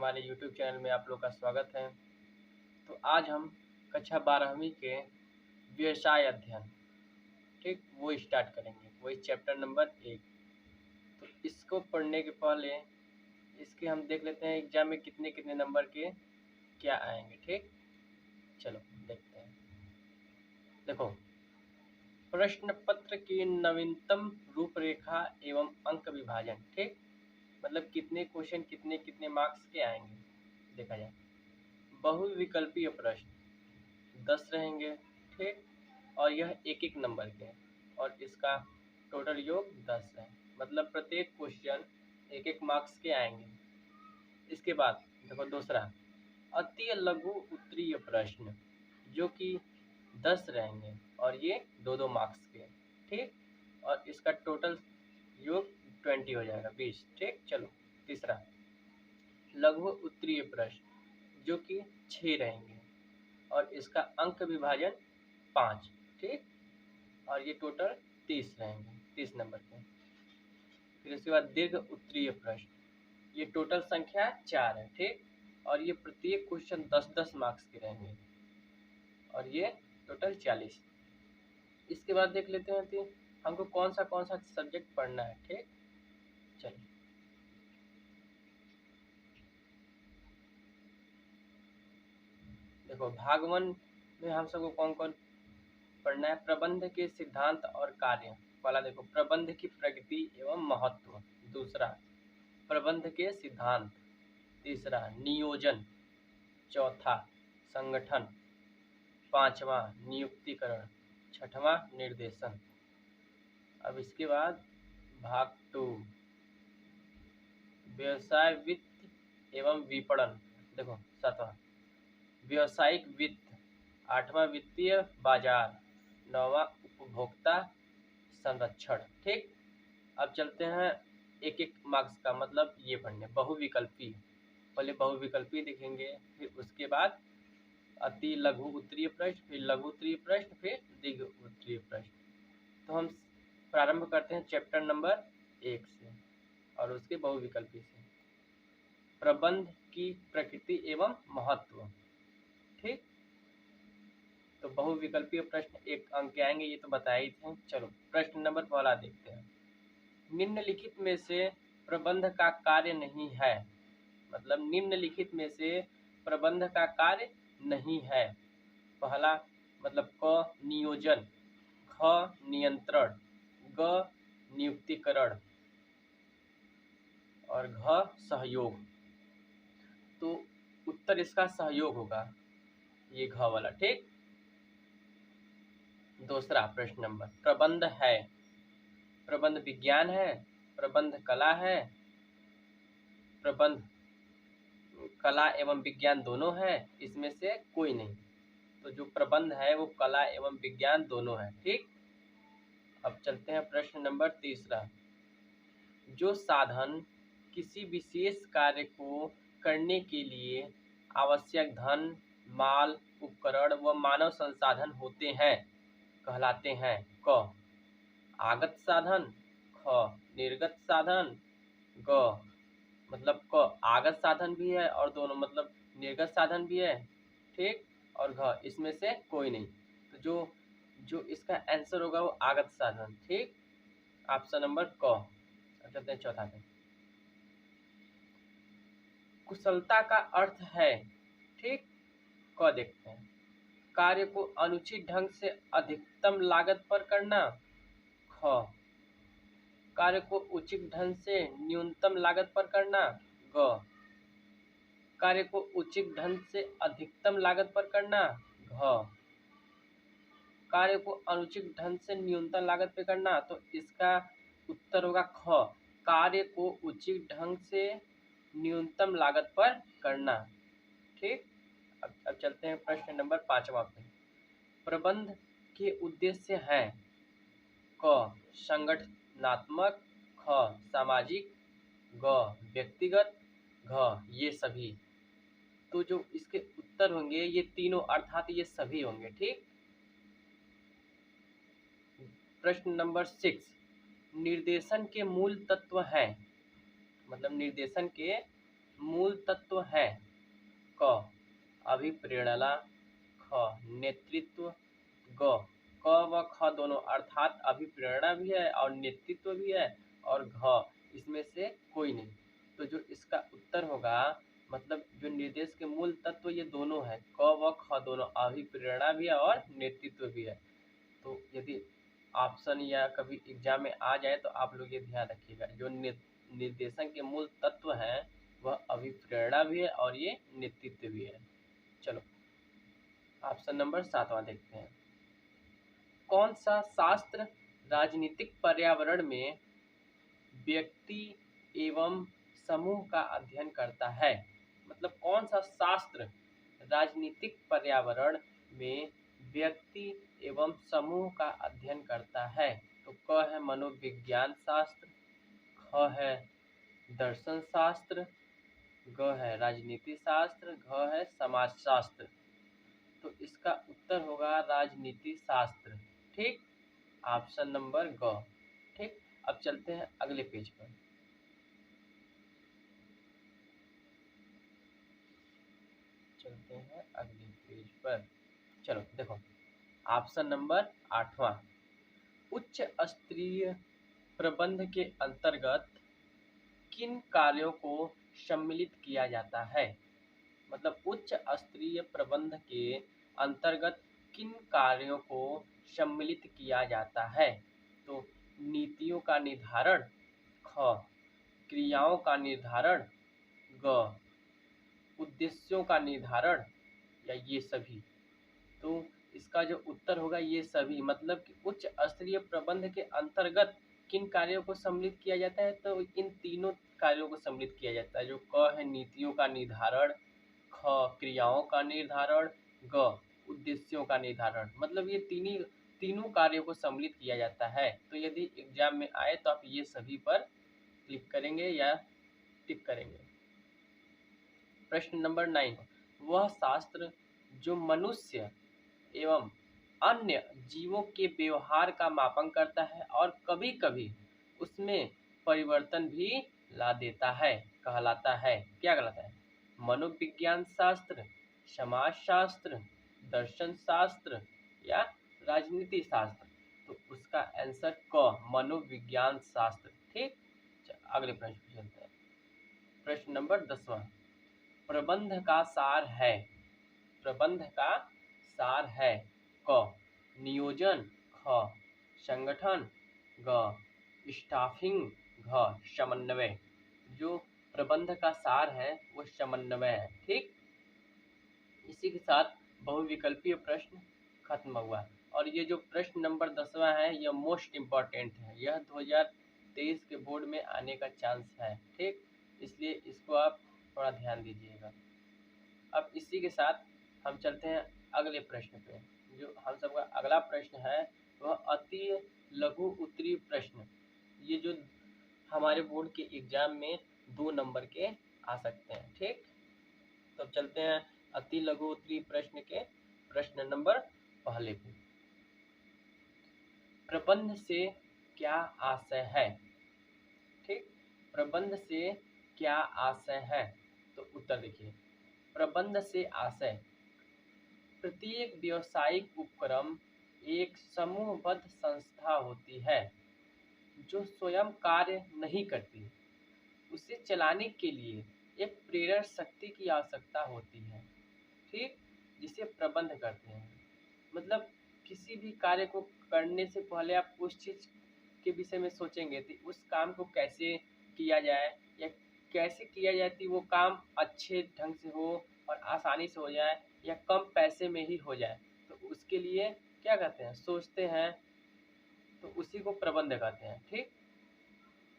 हमारे YouTube channel में आप लोग का स्वागत है। तो आज हम कक्षा 12वीं के व्यवसाय अध्ययन ठीक वो स्टार्ट करेंगे, वही चैप्टर नंबर 1। तो इसको पढ़ने के पहले इसके हम देख लेते हैं एग्जाम में कितने कितने नंबर के क्या आएंगे। ठीक, चलो देखते हैं। देखो, प्रश्न पत्र की नवीनतम रूपरेखा एवं अंक विभाजन। ठीक, मतलब कितने क्वेश्चन कितने कितने मार्क्स के आएंगे देखा जाए। बहुविकल्पीय प्रश्न 10 रहेंगे। ठीक, और यह एक एक नंबर के और इसका टोटल योग 10 है, मतलब प्रत्येक क्वेश्चन एक एक मार्क्स के आएंगे। इसके बाद देखो दूसरा, अति लघु उत्तरीय प्रश्न जो कि 10 रहेंगे और ये 2-2 मार्क्स के। ठीक, और इसका टोटल योग 20 हो जाएगा, 20। ठीक, चलो तीसरा, लघु उत्तरीय प्रश्न जो कि 6 रहेंगे और इसका अंक विभाजन 5। ठीक, और ये टोटल 30 रहेंगे, 30 नंबर के। फिर उसके बाद दीर्घ उत्तरीय प्रश्न, ये टोटल संख्या 4 है। ठीक, और ये प्रत्येक क्वेश्चन 10-10 मार्क्स के रहेंगे और ये टोटल 40। इसके बाद देख लेते हैं कि हमको कौन सा सब्जेक्ट पढ़ना है। ठीक, चलिए देखो, भाग 1 में हम सबको कौन कौन पढ़ना है। प्रबंध के सिद्धांत और कार्य। पहला देखो, प्रबंध की प्रगति एवं महत्व। दूसरा, प्रबंध के सिद्धांत। तीसरा, नियोजन। चौथा, संगठन। पांचवा, नियुक्तिकरण। छठवां, निर्देशन। अब इसके बाद भाग 2, व्यवसाय वित्त एवं विपणन। देखो, सातवां, व्यवसायिक वित्त। आठवां, वित्तीय बाजार। नौवां, उपभोक्ता संरक्षण। ठीक, अब चलते हैं एक एक मार्क्स का, मतलब ये पढ़ने बहुविकल्पी। पहले बहुविकल्पी देखेंगे, फिर उसके बाद अति लघु उत्तरीय प्रश्न, फिर लघु उत्तरीय प्रश्न, फिर दीर्घ उत्तरीय प्रश्न। तो हम प्रारंभ करते हैं चैप्टर नंबर 1 से और उसके बहुविकल्पी से। प्रबंध की प्रकृति एवं महत्व। ठीक, तो बहुविकल्पीय प्रश्न 1 अंक के आएंगे, ये तो बताए ही थे। चलो प्रश्न नंबर पहला देखते हैं। निम्नलिखित में से प्रबंध का कार्य नहीं है, मतलब निम्नलिखित में से प्रबंध का कार्य नहीं है। पहला मतलब क, नियोजन। ख, नियंत्रण। ग, नियुक्तिकरण और घ, सहयोग। तो उत्तर इसका सहयोग होगा, ये घ वाला। ठीक, दूसरा प्रश्न नंबर, प्रबंध है। प्रबंध विज्ञान है, प्रबंध कला है, प्रबंध कला एवं विज्ञान दोनों है, इसमें से कोई नहीं। तो जो प्रबंध है वो कला एवं विज्ञान दोनों है। ठीक, अब चलते हैं प्रश्न नंबर तीसरा, जो साधन किसी विशेष कार्य को करने के लिए आवश्यक धन, माल, उपकरण व मानव संसाधन होते हैं कहलाते हैं। क, आगत साधन। ख, निर्गत साधन। ग, मतलब क आगत साधन भी है और दोनों मतलब निर्गत साधन भी है। ठीक, और घ इसमें से कोई नहीं। तो जो इसका आंसर होगा वो आगत साधन। ठीक, ऑप्शन नंबर क। अब चलते हैं चौथा पे, कुशलता का अर्थ है। ठीक, क देखते हैं, कार्य को अनुचित ढंग से अधिकतम लागत पर करना। ख, कार्य को उचित ढंग से न्यूनतम लागत पर करना। ग, कार्य को उचित ढंग से अधिकतम लागत पर करना। घ, कार्य को अनुचित ढंग से न्यूनतम लागत पर करना। तो इसका उत्तर होगा ख, कार्य को उचित ढंग से न्यूनतम लागत पर करना। ठीक, अब चलते हैं प्रश्न नंबर 5वां पे, प्रबंध के उद्देश्य हैं। क, संगठनात्मक। ख, सामाजिक। ग, व्यक्तिगत। घ, ये सभी। तो जो इसके उत्तर होंगे ये तीनों अर्थात ये सभी होंगे। ठीक, प्रश्न नंबर 6, निर्देशन के मूल तत्व हैं, मतलब निर्देशन के मूल तत्व हैं। क अभिप्रेरणा, ख नेतृत्व, ग क व ख दोनों अर्थात अभिप्रेरणा भी है और नेतृत्व भी है, और घ इसमें से कोई नहीं। तो जो इसका उत्तर होगा, मतलब जो निर्देश के मूल तत्व ये दोनों है, क व ख दोनों, अभिप्रेरणा भी है और नेतृत्व भी है। तो यदि ऑप्शन या कभी एग्जाम में आ जाए तो आप लोग ये ध्यान रखिएगा, जो निर्देशन के मूल तत्व हैं वह अभिप्रेरणा भी है और ये नेतृत्व भी है। चलो ऑप्शन नंबर 7वां देखते हैं। कौन सा शास्त्र राजनीतिक पर्यावरण में व्यक्ति एवं समूह का अध्ययन करता है? मतलब कौन सा शास्त्र राजनीतिक पर्यावरण में व्यक्ति एवं समूह का अध्ययन करता है? तो क है मनोविज्ञान शास्त्र, ख है दर्शन शास्त्र, ग है राजनीति शास्त्र, घ है समाजशास्त्र। तो इसका उत्तर होगा राजनीति शास्त्र। ठीक, ऑप्शन नंबर ग। ठीक, अब चलते हैं अगले पेज पर। चलो देखो, ऑप्शन नंबर 8वां, उच्च स्तरीय प्रबंध के अंतर्गत किन कार्यों को सम्मिलित किया जाता है? मतलब उच्च स्तरीय प्रबंध के अंतर्गत किन कार्यों को सम्मिलित किया जाता है? तो नीतियों का निर्धारण, ख क्रियाओं का निर्धारण, ग उद्देश्यों का निर्धारण, या ये सभी। तो इसका जो उत्तर होगा ये सभी, मतलब कि उच्च स्तरीय प्रबंध के अंतर्गत किन कार्यों को सम्मिलित किया जाता है? तो इन तीनों कार्यों को सम्मिलित किया जाता है। जो क है नीतियों का निर्धारण, ख क्रियाओं का निर्धारण, ग उद्देश्यों का निर्धारण, मतलब ये तीनों कार्यों को सम्मिलित किया जाता है। तो यदि एग्जाम में आए तो आप ये सभी पर क्लिक करेंगे या टिक करेंगे। प्रश्न नंबर 9, वह शास्त्र जो मनुष्य एवं अन्य जीवों के व्यवहार का मापन करता है और कभी-कभी उसमें परिवर्तन भी ला देता है, कहलाता है, क्या कहलाता है? मनोविज्ञान शास्त्र, समाज शास्त्र, दर्शन शास्त्र या राजनीति शास्त्र। तो उसका आंसर क मनोविज्ञान शास्त्र। ठीक, अगले प्रश्न पे चलते हैं। प्रश्न नंबर 10वां, प्रबंध का सार है। प्रबंध का सार है। क नियोजन, ख संगठन, ग स्टाफिंग, घ समन्वय। जो प्रबंध का सार है वो समन्वय है। ठीक, इसी के साथ बहुविकल्पीय प्रश्न खत्म हुआ। और ये जो प्रश्न नंबर 10वां है यह मोस्ट इम्पॉर्टेंट है, यह 2023 के बोर्ड में आने का चांस है। ठीक, इसलिए इसको आप थोड़ा ध्यान दीजिएगा। अब इसी के साथ हम चलते हैं अगले प्रश्न पे। जो हम सबका अगला प्रश्न है वह अति लघु उत्तरीय प्रश्न, ये जो हमारे बोर्ड के एग्जाम में 2 नंबर के आ सकते हैं। ठीक, तो चलते हैं अति लघु उत्तरीय प्रश्न के प्रश्न नंबर पहले पे। प्रबंध से क्या आशय है? ठीक, प्रबंध से क्या आशय है? तो उत्तर देखिए, प्रबंध से आशय प्रत्येक व्यावसायिक उपक्रम एक समूहबद्ध संस्था होती है जो स्वयं कार्य नहीं करती। उसे चलाने के लिए एक प्रेरक शक्ति की आवश्यकता होती है। ठीक, जिसे प्रबंध कहते हैं। मतलब किसी भी कार्य को करने से पहले आप उस चीज के विषय में सोचेंगे तो उस काम को कैसे किया जाए या कैसे किया जाए कि वो काम अच्छे ढंग से हो और आसानी से हो जाए या कम पैसे में ही हो जाए। तो उसके लिए क्या कहते हैं, सोचते हैं, तो उसी को प्रबंध कहते हैं। ठीक,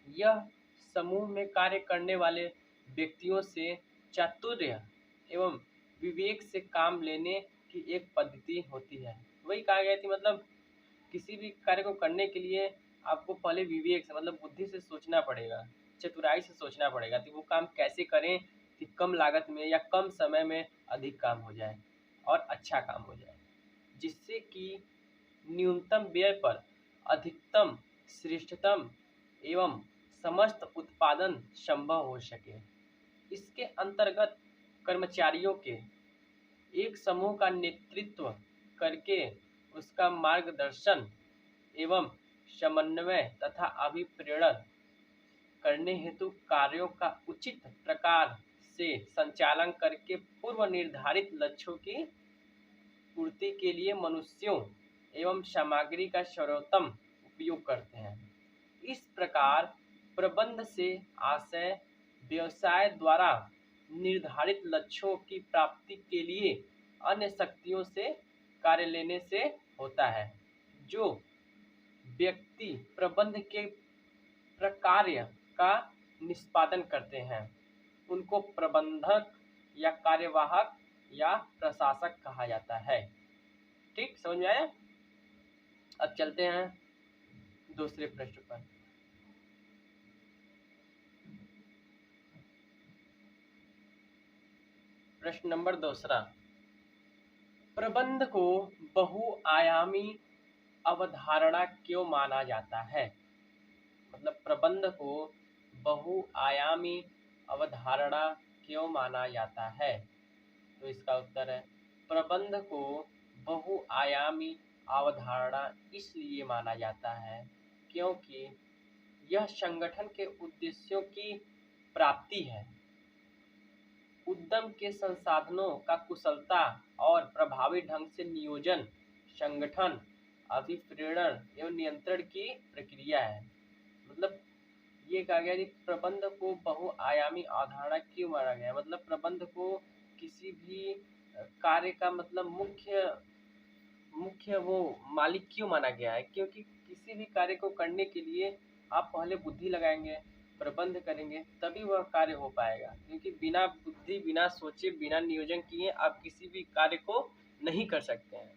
यह समूह में कार्य करने वाले व्यक्तियों से चातुर्य एवं विवेक से काम लेने की एक पद्धति होती है। वही कहा गया कि मतलब किसी भी कार्य को करने के लिए आपको पहले विवेक से, मतलब बुद्धि से सोचना पड़ेगा, चतुराई से सोचना पड़ेगा कि वो काम कैसे करें कि कम लागत में या कम समय में अधिक काम हो जाए और अच्छा काम हो जाए, जिससे कि न्यूनतम व्यय पर अधिकतम श्रेष्ठतम एवं समस्त उत्पादन संभव हो सके। इसके अंतर्गत कर्मचारियों के एक समूह का नेतृत्व करके उसका मार्गदर्शन एवं समन्वय तथा अभिप्रेरण करने हेतु कार्यों का उचित प्रकार से संचालन करके पूर्व निर्धारित लक्ष्यों की पूर्ति के लिए मनुष्यों एवं सामग्री का सर्वोत्तम उपयोग करते हैं। इस प्रकार प्रबंध से आशय व्यवसाय द्वारा निर्धारित लक्ष्यों की प्राप्ति के लिए अन्य शक्तियों से कार्य लेने से होता है। जो व्यक्ति प्रबंध के प्रकार्य का निष्पादन करते हैं उनको प्रबंधक या कार्यवाहक या प्रशासक कहा जाता है। ठीक, समझ में आया? अब चलते हैं दूसरे प्रश्न पर। प्रश्न नंबर दूसरा, प्रबंध को बहुआयामी अवधारणा क्यों माना जाता है? मतलब प्रबंध को बहुआयामी अवधारणा क्यों माना जाता है? तो इसका उत्तर है प्रबंध को बहुआयामी अवधारणा इसलिए माना जाता है क्योंकि यह संगठन के उद्देश्यों की प्राप्ति है, उद्यम के संसाधनों का कुशलता और प्रभावी ढंग से नियोजन, संगठन, अभिप्रेरण एवं नियंत्रण की प्रक्रिया है। मतलब ये कहा गया कि प्रबंध को बहुआयामी अवधारणा क्यों माना गया? मतलब प्रबंध को किसी भी कार्य का मतलब मुख्य वो मालिक क्यों माना गया है? क्योंकि किसी भी कार्य को करने के लिए आप पहले बुद्धि लगाएंगे, प्रबंध करेंगे, तभी वह कार्य हो पाएगा। क्योंकि बिना बुद्धि, बिना सोचे, बिना नियोजन किए आप किसी भी कार्य को नहीं कर सकते हैं।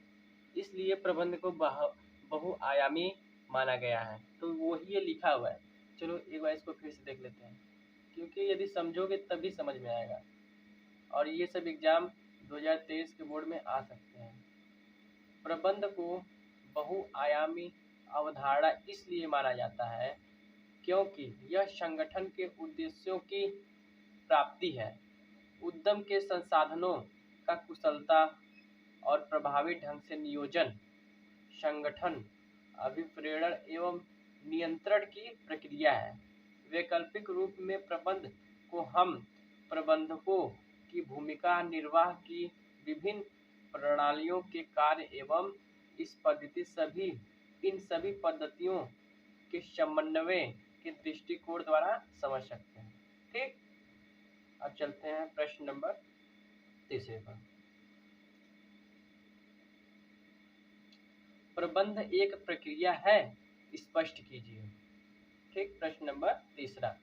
इसलिए प्रबंध को बहुआयामी माना गया है। तो वही ये लिखा हुआ है। चलो एक बार इसको फिर से देख लेते हैं, क्योंकि यदि समझोगे तभी समझ में आएगा। और ये सब एग्जाम 2023 के बोर्ड में आ सकते हैं। प्रबंध को बहुआयामी अवधारणा इसलिए माना जाता है क्योंकि यह संगठन के उद्देश्यों की प्राप्ति है, उद्यम के संसाधनों का कुशलता और प्रभावी ढंग से नियोजन, संगठन, अभिप्रेरण एवं नियंत्रण की प्रक्रिया है। वैकल्पिक रूप में प्रबंध को हम प्रबंधकों की भूमिका निर्वाह की विभिन्न प्रणालियों के कार्य एवं इन सभी पद्धतियों के समन्वय के दृष्टिकोण द्वारा समझ सकते हैं। ठीक, अब चलते हैं प्रश्न नंबर तीसरे पर। प्रबंध एक प्रक्रिया है, स्पष्ट कीजिए। ठीक, प्रश्न नंबर तीसरा,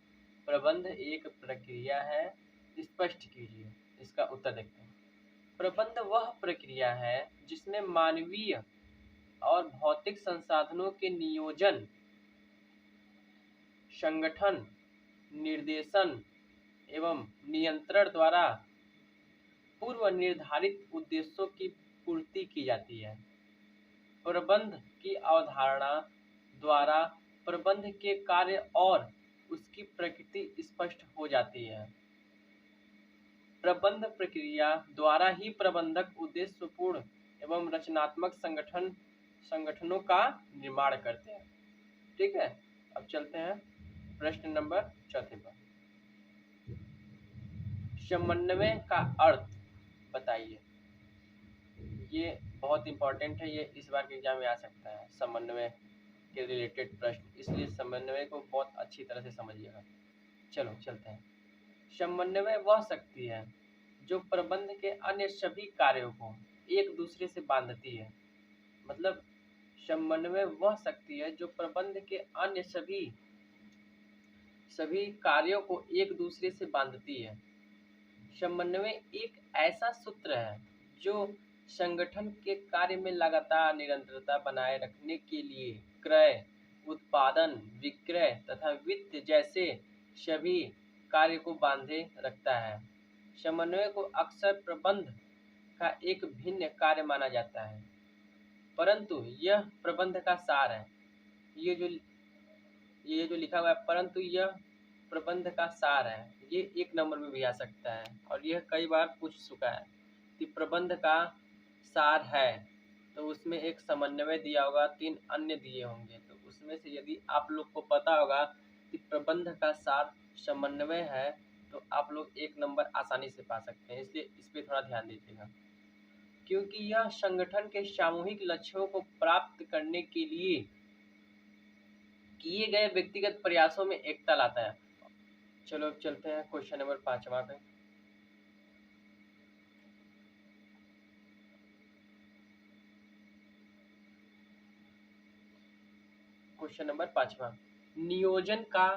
प्रबंध एक प्रक्रिया है, स्पष्ट कीजिए। इसका उत्तर देखते हैं। प्रबंध वह प्रक्रिया है जिसमें मानवीय और भौतिक संसाधनों के नियोजन, संगठन, निर्देशन एवं नियंत्रण द्वारा पूर्व निर्धारित उद्देश्यों की पूर्ति की जाती है। प्रबंध की अवधारणा द्वारा प्रबंध के कार्य और उसकी प्रकृति स्पष्ट हो जाती है। प्रबंध प्रक्रिया द्वारा ही प्रबंधक उद्देश्यपूर्ण एवं रचनात्मक संगठनों का निर्माण करते हैं। ठीक है, अब चलते हैं प्रश्न नंबर चौथे पर। समन्वय का अर्थ बताइए। ये बहुत इंपॉर्टेंट है, ये इस बार के एग्जाम में आ सकता है, समन्वय के रिलेटेड प्रश्न, इसलिए समन्वय को बहुत अच्छी तरह से समझिएगा। चलो चलते हैं। समन्वय वह शक्ति है जो प्रबंध के अन्य सभी कार्यों को एक दूसरे से बांधती है। मतलब समन्वय वह शक्ति है जो प्रबंध के अन्य सभी कार्यों को एक दूसरे से बांधती है। समन्वय एक ऐसा सूत्र है जो संगठन के कार्य में लगातार निरंतरता बनाए रखने के लिए क्रय, उत्पादन, विक्रय तथा वित्त जैसे सभी कार्य को बांधे रखता है। समन्वय को अक्सर प्रबंध का एक भिन्न कार्य माना जाता है, परंतु यह प्रबंध का सार है। ये जो लिखा हुआ है, परंतु यह प्रबंध का सार है, ये 1 नंबर में भी आ सकता है और यह कई बार पूछ चुका है कि प्रबंध का सार है, तो उसमें एक समन्वय दिया होगा, 3 अन्य दिए होंगे, तो उसमें से यदि आप लोग को पता होगा कि प्रबंध का सार समन्वय है तो आप लोग 1 नंबर आसानी से पा सकते हैं। इसलिए इस पे थोड़ा ध्यान दीजिएगा, क्योंकि यह संगठन के सामूहिक लक्ष्यों को प्राप्त करने के लिए किए गए व्यक्तिगत प्रयासों में एकता लाता है। चलो अब चलते हैं क्वेश्चन नंबर 5वां पे। क्वेश्चन नंबर 5वां, नियोजन का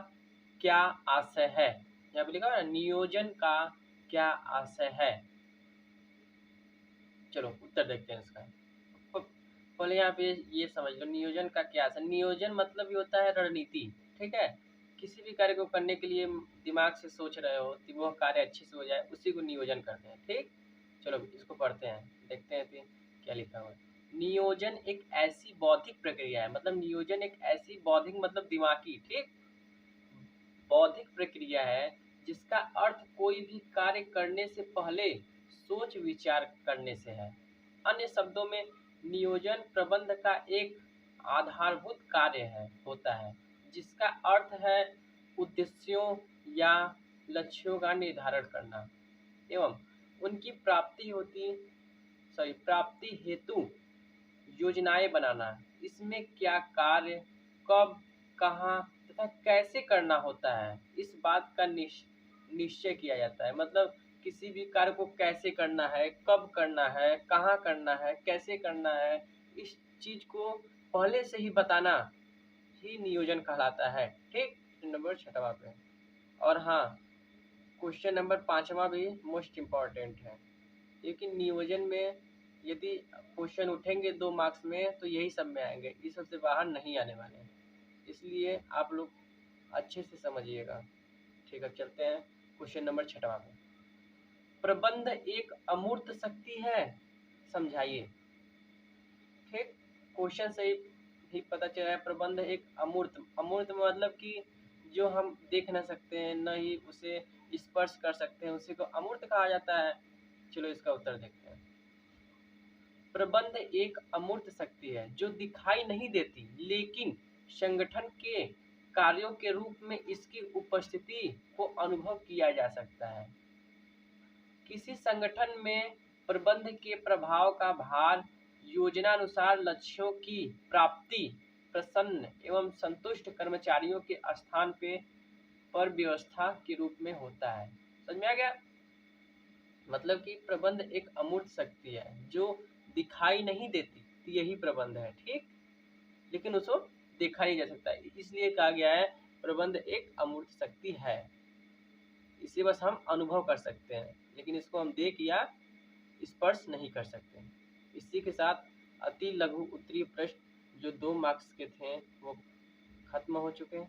क्या आशय है? यहाँ पे लिखा है ना, नियोजन का क्या आशय है। चलो उत्तर देखते हैं इसका। पहले यहाँ पे ये समझ लो, नियोजन का क्या आशय। नियोजन मतलब ये होता है रणनीति, ठीक है। किसी भी कार्य को करने के लिए दिमाग से सोच रहे हो कि वह कार्य अच्छे से हो जाए, उसी को नियोजन करते हैं, ठीक। चलो इसको पढ़ते हैं, देखते हैं फिर क्या लिखा हुआ है। नियोजन एक ऐसी बौद्धिक प्रक्रिया है, मतलब नियोजन एक ऐसी बौद्धिक मतलब दिमागी, ठीक, बौद्धिक प्रक्रिया है जिसका अर्थ कोई भी कार्य करने से पहले सोच विचार करने से है। अन्य शब्दों में नियोजन प्रबंध का एक आधारभूत कार्य होता है, जिसका अर्थ है उद्देश्यों या लक्ष्यों का निर्धारण करना एवं उनकी प्राप्ति हेतु योजनाएं बनाना। इसमें क्या कार्य कब, कहाँ तथा कैसे करना होता है, इस बात का निश्चय किया जाता है। मतलब किसी भी कार्य को कैसे करना है, कब करना है, कहाँ करना है, कैसे करना है, इस चीज को पहले से ही बताना ही नियोजन कहलाता है, ठीक। नंबर 6वां पे। और हाँ, क्वेश्चन नंबर 5वां भी मोस्ट इम्पॉर्टेंट है, क्योंकि नियोजन में यदि क्वेश्चन उठेंगे 2 मार्क्स में तो यही सब में आएंगे, इस सब से बाहर नहीं आने वाले हैं, इसलिए आप लोग अच्छे से समझिएगा, ठीक है। चलते हैं क्वेश्चन नंबर 6वां में। प्रबंध एक अमूर्त शक्ति है, समझाइए, ठीक। क्वेश्चन से ही पता चल रहा है प्रबंध एक अमूर्त मतलब कि जो हम देख ना सकते हैं, न ही उसे स्पर्श कर सकते हैं, उसी को अमूर्त कहा जाता है। चलो इसका उत्तर देखते हैं। प्रबंध एक अमूर्त शक्ति है जो दिखाई नहीं देती, लेकिन संगठन के कार्यों के रूप में इसकी उपस्थिति को अनुभव किया जा सकता है। किसी संगठन में प्रबंध के प्रभाव का भार योजनानुसार लक्ष्यों की प्राप्ति, प्रसन्न एवं संतुष्ट कर्मचारियों के स्थान पर व्यवस्था के रूप में होता है। समझ में आ गया? मतलब कि प्रबंध एक अमूर्त शक्ति है जो दिखाई नहीं देती, तो यही प्रबंध है, ठीक, लेकिन उसको देखा नहीं जा सकता, इसलिए कहा गया है प्रबंध एक अमूर्त शक्ति है। इसे बस हम अनुभव कर सकते हैं, लेकिन इसको हम देख या स्पर्श नहीं कर सकते। इसी के साथ अति लघु उत्तरीय प्रश्न जो 2 मार्क्स के थे वो खत्म हो चुके हैं।